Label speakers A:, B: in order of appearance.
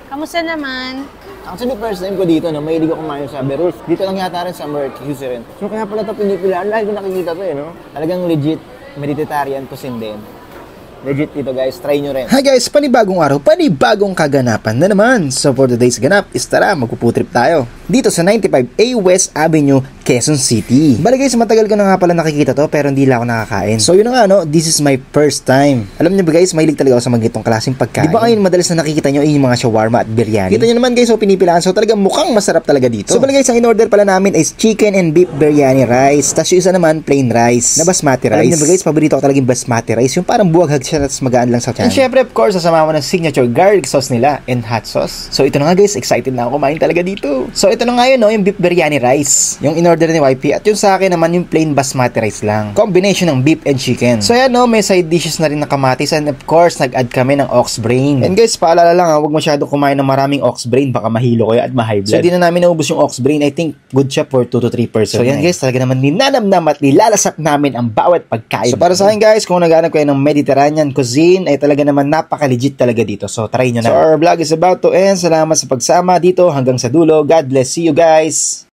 A: Kamusta naman?
B: Actually, first time ko dito, no? Mahilig ako kumain sa Berus. Dito lang yata rin sa Mercury rin. So kaya pala ito pinipilaan. Lagi ko nakikita to no? Talagang legit Mediterranean cuisine din. Legit dito guys, try nyo rin.
C: Hi guys, panibagong araw, panibagong kaganapan na naman. So for today's ganap, is tara, magpuputrip tayo. Dito sa 95A West Avenue, Quezon City. Bali guys, matagal ko na nga pala nakikita to pero hindi lang ako nakakain. So yun na nga no, this is my first time. Alam niyo ba guys, mahilig talaga ako sa mga gitong klaseng pagkain. Di ba ngayon madalas na nakikita nyo yung mga shawarma at biryani? Kita nyo naman guys, so pinipilaan. So talagang mukhang masarap talaga dito. So bali guys, ang in-order pala namin is chicken and beef biryani rice. Tapos yung isa naman, plain rice na basmati rice. Alam niyo ba guys, paborito ko talaga yung basmati rice. Yung parang buwaghag siya at magaan lang sa tiyan. And syempre of course, sasama mo ng signature garlic sauce nila and hot sauce. So ito na nga guys, excited na ako kumain talaga dito. So ito na nga yun no, yung beef biryani rice. Yung in-order ni YP at yung sa akin naman yung plain basmati rice lang. Combination ng beef and chicken. So yan no, may side dishes na rin na kamatis and of course, nag-add kami ng ox brain. And guys, paalala lang ha, huwag masyadong kumain ng maraming ox brain, baka mahilo kayo at ma-high blood. So di na namin naubos yung ox brain. I think good siya for 2 to 3 person. So yan guys, talaga naman ninanamnam at nilalasap namin ang bawat pagkain. So para sa akin guys, kung naghanap kayo ng Mediterranean cuisine, ay talaga naman napaka-legit talaga dito. So try nyo na. So our vlog is about to end. Salamat sa pagsama dito hanggang sa dulo. God bless. See you guys!